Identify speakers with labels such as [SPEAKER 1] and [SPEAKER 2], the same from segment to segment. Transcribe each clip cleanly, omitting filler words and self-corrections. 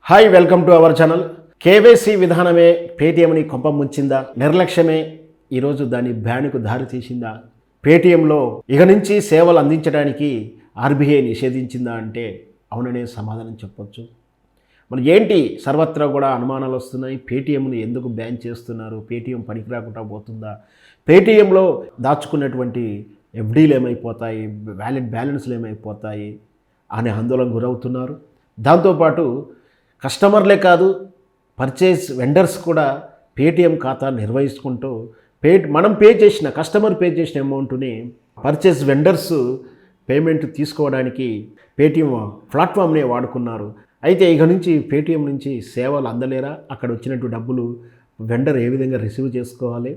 [SPEAKER 1] Hi, welcome to our channel. KYC విధానమే పేటీఎంని కొంప ముంచిందా? నిర్లక్ష్యమే ఈరోజు దాని బ్యాన్కు దారి తీసిందా? పేటీఎంలో ఇక నుంచి సేవలు అందించడానికి ఆర్బీఐ నిషేధించిందా అంటే అవుననే సమాధానం చెప్పొచ్చు. మరి ఏంటి సర్వత్రా కూడా అనుమానాలు వస్తున్నాయి. పేటీఎంను ఎందుకు బ్యాన్ చేస్తున్నారు? పేటీఎం పనికి రాకుండా పోతుందా? పేటీఎంలో దాచుకున్నటువంటి ఎఫ్డీలు ఏమైపోతాయి, వ్యాలిడ్ బ్యాలెన్స్లు ఏమైపోతాయి అనే ఆందోళన గురవుతున్నారు. దాంతోపాటు కస్టమర్లే కాదు, పర్చేస్ వెండర్స్ కూడా పేటీఎం ఖాతా నిర్వహించుకుంటూ మనం కస్టమర్ పే చేసిన అమౌంట్ని పర్చేస్ వెండర్స్ పేమెంట్ తీసుకోవడానికి పేటీఎం ప్లాట్ఫామ్నే వాడుకున్నారు. అయితే ఇక నుంచి పేటీఎం నుంచి సేవలు అందలేరా? అక్కడ వచ్చినట్టు డబ్బులు వెండర్ ఏ విధంగా రిసీవ్ చేసుకోవాలి?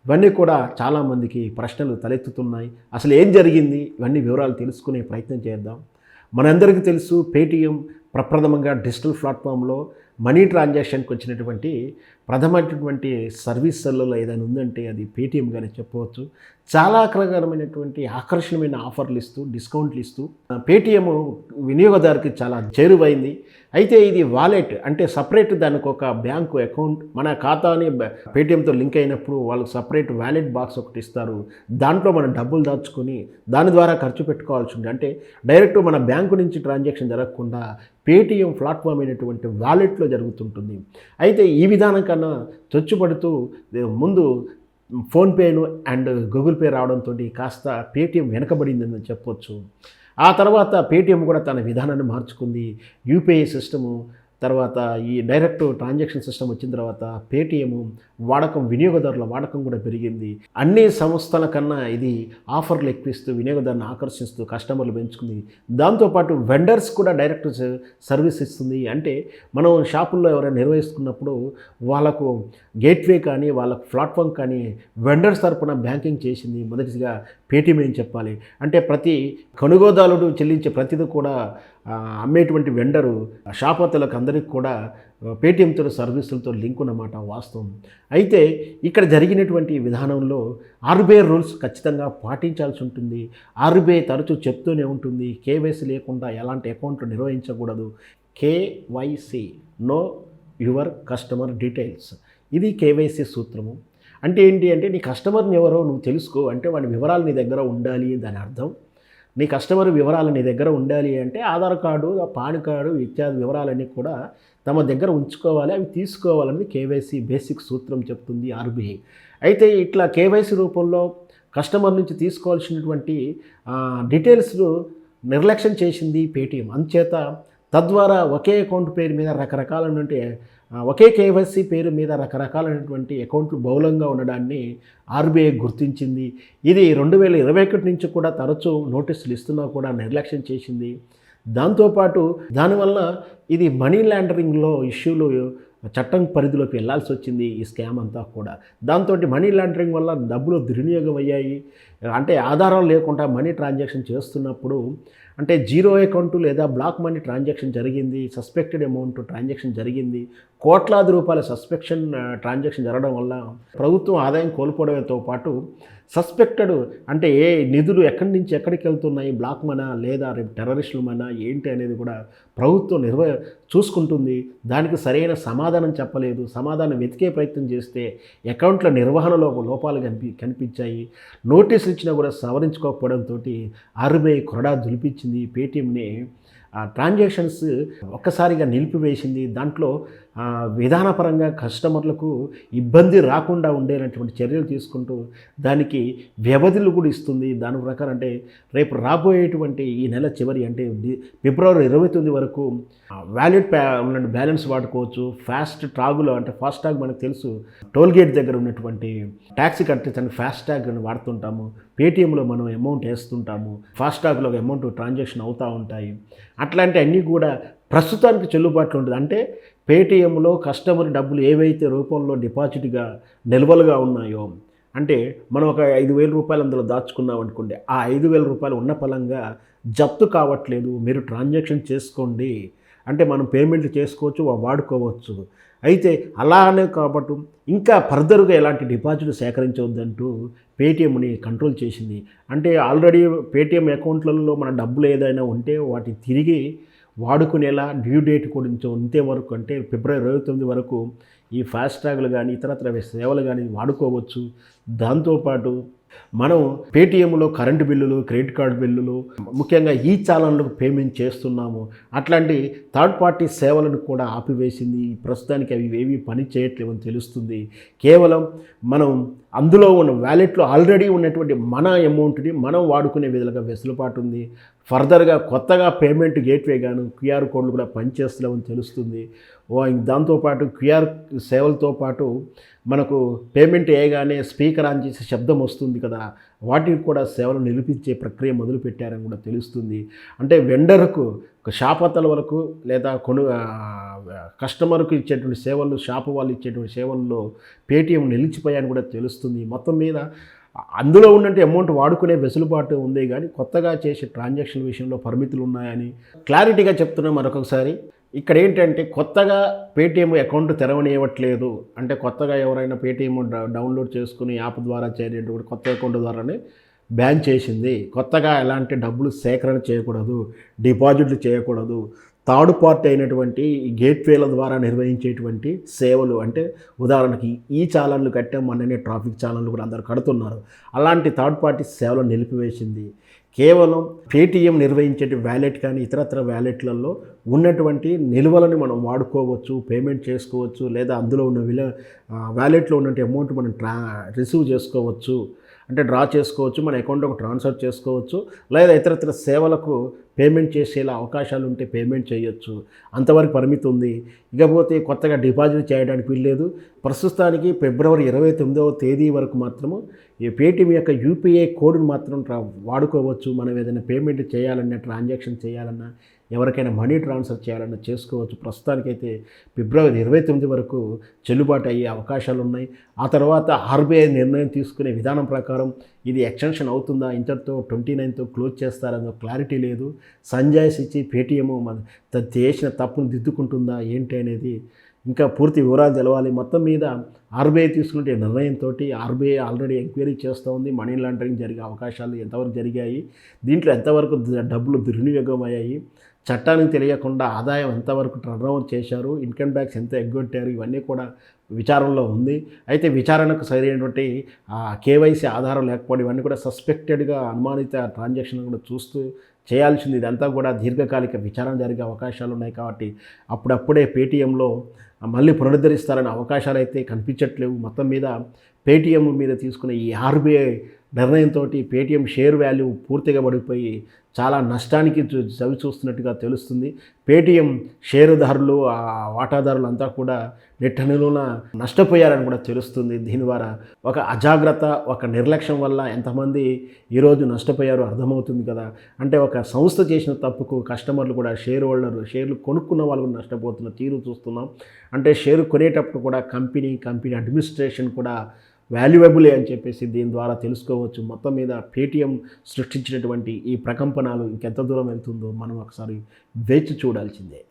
[SPEAKER 1] ఇవన్నీ కూడా చాలామందికి ప్రశ్నలు తలెత్తుతున్నాయి. అసలు ఏం జరిగింది? ఇవన్నీ వివరాలు తెలుసుకునే ప్రయత్నం చేద్దాం. మనందరికీ తెలుసు, పేటీఎం ప్రప్రథమంగా డిజిటల్ ప్లాట్ఫామ్లో మనీ ట్రాన్సాక్షన్కి వచ్చినటువంటి ప్రథమైనటువంటి సర్వీసులలో ఏదైనా ఉందంటే అది పేటీఎంగానే చెప్పవచ్చు. చాలా రకరకాలమైనటువంటి ఆకర్షణమైన ఆఫర్లు ఇస్తూ, డిస్కౌంట్లు ఇస్తూ పేటీఎం వినియోగదారుకి చాలా చేరువైంది. అయితే ఇది వాలెట్ అంటే సపరేట్, దానికి ఒక బ్యాంకు అకౌంట్, మన ఖాతాని పేటీఎంతో లింక్ అయినప్పుడు వాళ్ళకి సపరేట్ వ్యాలెట్ బాక్స్ ఒకటి ఇస్తారు. దాంట్లో మనం డబ్బులు దాచుకొని దాని ద్వారా ఖర్చు పెట్టుకోవాల్సి ఉంది. అంటే డైరెక్ట్ మన బ్యాంకు నుంచి ట్రాన్సాక్షన్ జరగకుండా పేటీఎం ప్లాట్ఫామ్ అయినటువంటి వాలెట్లో జరుగుతుంటుంది. అయితే ఈ విధానం కన్నా చొచ్చుపడుతూ ముందు ఫోన్పేను అండ్ గూగుల్ పే రావడంతో కాస్త పేటీఎం వెనకబడిందని చెప్పొచ్చు. ఆ తర్వాత పేటీఎం కూడా తన విధానాన్ని మార్చుకుంది. యూపీఐ సిస్టము తర్వాత ఈ డైరెక్ట్ ట్రాన్సాక్షన్ సిస్టమ్ వచ్చిన తర్వాత పేటీఎం వాడకం, వినియోగదారుల వాడకం కూడా పెరిగింది. అన్ని సంస్థల కన్నా ఇది ఆఫర్లు ఎక్కువిస్తూ వినియోగదారుని ఆకర్షిస్తూ కస్టమర్లు పెంచుకుంది. దాంతోపాటు వెండర్స్ కూడా డైరెక్ట్ సర్వీస్ ఇస్తుంది. అంటే మనం షాపుల్లో ఎవరైనా నిర్వహిస్తున్నప్పుడు వాళ్ళకు గేట్వే కానీ వాళ్ళకు ప్లాట్ఫామ్ కానీ వెండర్స్ తరపున బ్యాంకింగ్ చేసింది మొదటిగా పేటీఎం ఏం చెప్పాలి. అంటే ప్రతి కొనుగోదారుడు చెల్లించే ప్రతిదీ కూడా అమ్మేటువంటి వెండరు షాపర్లకు అందరికీ కూడా పేటీఎంతో సర్వీసులతో లింక్ ఉన్నమాట వాస్తవం. అయితే ఇక్కడ జరిగినటువంటి విధానంలో ఆర్బీఐ రూల్స్ ఖచ్చితంగా పాటించాల్సి ఉంటుంది. ఆర్బీఐ తరచూ చెప్తూనే ఉంటుంది, కేవైసీ లేకుండా ఎలాంటి అకౌంట్లు నిర్వహించకూడదు. KYC, know your customer details, ఇది కేవైసీ సూత్రము. అంటే ఏంటి అంటే నీ కస్టమర్ని ఎవరో నువ్వు తెలుసుకో, అంటే వాడి వివరాలు నీ దగ్గర ఉండాలి దాని అర్థం. నీ కస్టమర్ వివరాలు నీ దగ్గర ఉండాలి అంటే ఆధార్ కార్డు, పాన్ కార్డు ఇత్యాది వివరాలన్నీ కూడా తమ దగ్గర ఉంచుకోవాలి, అవి తీసుకోవాలని కేవైసీ బేసిక్ సూత్రం చెప్తుంది ఆర్బీఐ. అయితే ఇట్లా కేవైసీ రూపంలో కస్టమర్ నుంచి తీసుకోవాల్సినటువంటి డీటెయిల్స్ నిర్లక్ష్యం చేసింది పేటీఎం. అందుచేత తద్వారా ఒకే అకౌంట్ పేరు మీద రకరకాలైనటువంటి ఒకే కేవైసీ పేరు మీద రకరకాలైనటువంటి అకౌంట్లు బహుళంగా ఉండడాన్ని ఆర్బీఐ గుర్తించింది. ఇది 2021 నుంచి కూడా తరచూ నోటీసులు ఇస్తున్నా కూడా నిర్లక్ష్యం చేసింది. దాంతోపాటు దానివల్ల ఇది మనీ లాండరింగ్లో ఇష్యూలు చట్టం పరిధిలోకి వెళ్లాల్సి వచ్చింది ఈ స్కామ్ అంతా కూడా. దాంతో మనీ లాండరింగ్ వల్ల డబ్బులు దుర్వినియోగం అయ్యాయి. అంటే ఆధారాలు లేకుండా మనీ ట్రాన్సాక్షన్ చేస్తున్నప్పుడు అంటే జీరో అకౌంట్ లేదా బ్లాక్ మనీ ట్రాన్సాక్షన్ జరిగింది, సస్పెక్టెడ్ అమౌంట్ ట్రాన్సాక్షన్ జరిగింది, కోట్లాది రూపాయల సస్పెక్షన్ ట్రాన్సాక్షన్ జరగడం వల్ల ప్రభుత్వం ఆదాయం కోల్పోవడంతో పాటు సస్పెక్టెడ్ అంటే ఏ నిధులు ఎక్కడి నుంచి ఎక్కడికి వెళ్తున్నాయి, బ్లాక్ మనా లేదా రేపు టెర్రరిస్టుల మనా ఏంటి అనేది కూడా ప్రభుత్వం చూసుకుంటుంది. దానికి సరైన సమాధానం చెప్పలేదు. సమాధానం వెతికే ప్రయత్నం చేస్తే అకౌంట్ల నిర్వహణలో లోపాలు కనిపించాయి. నోటీసులు ఇచ్చినా కూడా సవరించుకోకపోవడంతో ఆర్బీఐ కొరడా దులిపించింది పేటీఎంని. ట్రాన్సాక్షన్స్ ఒక్కసారిగా నిలిపివేసింది. దాంట్లో విధానపరంగా కస్టమర్లకు ఇబ్బంది రాకుండా ఉండేటటువంటి చర్యలు తీసుకుంటూ దానికి వ్యవధులు కూడా ఇస్తుంది. దాని ప్రకారం అంటే రేపు రాబోయేటువంటి ఈ నెల చివరి అంటే ఫిబ్రవరి 29 వరకు వ్యాలిడ్ బ్యాలెన్స్ వాడుకోవచ్చు. ఫాస్ట్ ట్రాగులో అంటే ఫాస్ట్ ట్యాగ్ మనకు తెలుసు, టోల్ గేట్ దగ్గర ఉన్నటువంటి ట్యాక్సీ కట్టించడానికి ఫాస్ట్ ట్యాగ్ వాడుతుంటాము. పేటీఎంలో మనం అమౌంట్ వేస్తుంటాము, ఫాస్ట్ ట్యాగ్లో అమౌంట్ ట్రాన్సాక్షన్ అవుతూ ఉంటాయి. అట్లాంటి అన్నీ కూడా ప్రస్తుతానికి చెల్లుబాట్లు ఉంటుంది. అంటే పేటీఎంలో కస్టమర్ డబ్బులు ఏవైతే రూపంలో డిపాజిట్గా నిల్వలుగా ఉన్నాయో, అంటే మనం ఒక 5,000 రూపాయలు అందులో దాచుకున్నాం అనుకోండి, ఆ 5,000 రూపాయలు ఉన్న పలంగా జప్తు కావట్లేదు, మీరు ట్రాన్సాక్షన్ చేసుకోండి అంటే మనం పేమెంట్లు చేసుకోవచ్చు, వాడుకోవచ్చు. అయితే అలానే కాబట్టి ఇంకా ఫర్దర్గా ఎలాంటి డిపాజిట్లు సేకరించవద్దంటూ పేటీఎంని కంట్రోల్ చేసింది. అంటే ఆల్రెడీ పేటీఎం అకౌంట్లలో మన డబ్బులు ఏదైనా ఉంటే వాటిని తిరిగి వాడుకునేలా డ్యూ డేట్ కొంచెం ఉంటే వరకు అంటే ఫిబ్రవరి 29 వరకు ఈ ఫాస్ట్రాగ్లు కానీ ఇతరత్ర సేవలు కానీ వాడుకోవచ్చు. దాంతోపాటు మనం పేటీఎంలో కరెంటు బిల్లులు, క్రెడిట్ కార్డు బిల్లులు, ముఖ్యంగా ఈ చాలన్లకు పేమెంట్ చేస్తున్నాము. అట్లాంటి థర్డ్ పార్టీ సేవలను కూడా ఆపివేసింది. ప్రస్తుతానికి అవి ఏవి పని చేయట్లేవని తెలుస్తుంది. కేవలం మనం అందులో ఉన్న వ్యాలెట్లో ఆల్రెడీ ఉన్నటువంటి మన అమౌంట్ని మనం వాడుకునే విధంగా వెసులుబాటు ఉంది. ఫర్దర్గా కొత్తగా పేమెంట్ గేట్వే గాను క్యూఆర్ కోడ్లు కూడా పనిచేస్తలేవని తెలుస్తుంది. దాంతోపాటు క్యూఆర్ సేవలతో పాటు మనకు పేమెంట్ వేయగానే స్పీకర్ ఆన్ చేసి శబ్దం వస్తుంది కదా, వాటికి కూడా సేవలు నిలిపించే ప్రక్రియ మొదలుపెట్టారని కూడా తెలుస్తుంది. అంటే వెండర్కు షాపతల వరకు లేదా కస్టమర్కు ఇచ్చేటువంటి సేవలు, షాపు వాళ్ళు ఇచ్చేటువంటి సేవల్లో పేటీఎం నిలిచిపోయాయని కూడా తెలుస్తుంది. మొత్తం మీద అందులో ఉన్నట్టు అమౌంట్ వాడుకునే వెసులుబాటు ఉంది, కానీ కొత్తగా చేసే ట్రాన్సాక్షన్ విషయంలో పరిమితులు ఉన్నాయని క్లారిటీగా చెప్తున్నాం. మరొకసారి ఇక్కడ ఏంటంటే కొత్తగా పేటీఎం అకౌంట్ తెరవనివ్వట్లేదు. అంటే కొత్తగా ఎవరైనా పేటీఎం డౌన్లోడ్ చేసుకుని యాప్ ద్వారా చేరేటువంటి కొత్త అకౌంట్ ద్వారానే బ్యాన్ చేసింది. కొత్తగా ఎలాంటి డబ్బులు సేకరణ చేయకూడదు, డిపాజిట్లు చేయకూడదు. థర్డ్ పార్టీ అయినటువంటి గేట్వేల ద్వారా నిర్వహించేటువంటి సేవలు, అంటే ఉదాహరణకి ఈ చాలన్లు కట్టాం, మొన్ననే ట్రాఫిక్ చాలన్లు కూడా అందరూ కడుతున్నారు. అలాంటి థర్డ్ పార్టీ సేవలు నిలిపివేసింది. కేవలం పేటీఎం నిర్వహించే వ్యాలెట్ కానీ ఇతరత్ర వ్యాలెట్లలో ఉన్నటువంటి నిల్వలను మనం వాడుకోవచ్చు, పేమెంట్ చేసుకోవచ్చు, లేదా అందులో ఉన్న వ్యాలెట్లో ఉన్నటువంటి అమౌంట్ మనం రిసీవ్ చేసుకోవచ్చు, అంటే డ్రా చేసుకోవచ్చు, మన అకౌంట్లోకి ట్రాన్స్ఫర్ చేసుకోవచ్చు, లేదా ఇతరత్ర సేవలకు పేమెంట్ చేసేలా అవకాశాలు ఉంటే పేమెంట్ చేయొచ్చు. అంతవరకు పరిమితి ఉంది. ఇకపోతే కొత్తగా డిపాజిట్ చేయడానికి వీల్లేదు. ప్రస్తుతానికి ఫిబ్రవరి 29వ తేదీ వరకు మాత్రము ఈ పేటీఎం యొక్క యూపీఐ కోడ్ని మాత్రం వాడుకోవచ్చు. మనం ఏదైనా పేమెంట్ చేయాలన్నా, ట్రాన్సాక్షన్ చేయాలన్నా, ఎవరికైనా మనీ ట్రాన్స్ఫర్ చేయాలన్నా చేసుకోవచ్చు. ప్రస్తుతానికైతే ఫిబ్రవరి 29 వరకు చెల్లుబాటు అయ్యే అవకాశాలు ఉన్నాయి. ఆ తర్వాత ఆర్బీఐ నిర్ణయం తీసుకునే విధానం ప్రకారం ఇది ఎక్స్టెన్షన్ అవుతుందా, ఇంతటితో 29తో క్లోజ్ చేస్తారన్న క్లారిటీ లేదు. సంజాయిస్ ఇచ్చి పేటీఎం చేసిన తప్పును దిద్దుకుంటుందా ఏంటి అనేది ఇంకా పూర్తి వివరాలు తెలవాలి. మొత్తం మీద ఆర్బీఐ తీసుకునే నిర్ణయంతో ఆర్బీఐ ఆల్రెడీ ఎంక్వైరీ చేస్తూ ఉంది. మనీ లాండరింగ్ జరిగే అవకాశాలు ఎంతవరకు జరిగాయి, దీంట్లో ఎంతవరకు డబ్బులు దుర్వినియోగం అయ్యాయి, చట్టానికి తెలియకుండా ఆదాయం ఎంతవరకు టర్నోవర్ చేశారు, ఇన్కమ్ ట్యాక్స్ ఎంత ఎగ్గొట్టారు, ఇవన్నీ కూడా విచారణలో ఉంది. అయితే విచారణకు సరైనటువంటి కేవైసీ ఆధారం లేకపోవడం, ఇవన్నీ కూడా సస్పెక్టెడ్గా అనుమానిత ట్రాన్సాక్షన్ కూడా చూస్తూ చేయాల్సింది. ఇదంతా కూడా దీర్ఘకాలిక విచారణ జరిగే అవకాశాలు ఉన్నాయి. కాబట్టి అప్పుడప్పుడే పేటీఎంలో మళ్ళీ పునరుద్ధరిస్తారనే అవకాశాలు అయితే కనిపించట్లేవు. మొత్తం మీద పేటీఎం మీద తీసుకున్న ఈ ఆర్బీఐ నిర్ణయంతో పేటీఎం షేర్ వాల్యూ పూర్తిగా పడిపోయి చాలా నష్టానికి చవి చూస్తున్నట్టుగా తెలుస్తుంది. పేటీఎం షేరుదారులు, వాటాదారులు అంతా కూడా నిలువున నష్టపోయారని కూడా తెలుస్తుంది. దీని ద్వారా ఒక అజాగ్రత్త, ఒక నిర్లక్ష్యం వల్ల ఎంతమంది ఈరోజు నష్టపోయారో అర్థమవుతుంది కదా. అంటే ఒక సంస్థ చేసిన తప్పుకు కస్టమర్లు కూడా, షేర్లు కొనుక్కున్న వాళ్ళు కూడా నష్టపోతున్న తీరు చూస్తున్నాం. అంటే షేరు కొనేటప్పుడు కూడా కంపెనీ అడ్మినిస్ట్రేషన్ కూడా వాల్యుయబులే అని చెప్పేసి దీని ద్వారా తెలుసుకోవచ్చు. మొత్తం మీద పేటీఎం సృష్టించినటువంటి ఈ ప్రకంపనలు ఇంకెంత దూరం వెళ్తుందో మనం ఒకసారి వేచి చూడాల్సిందే.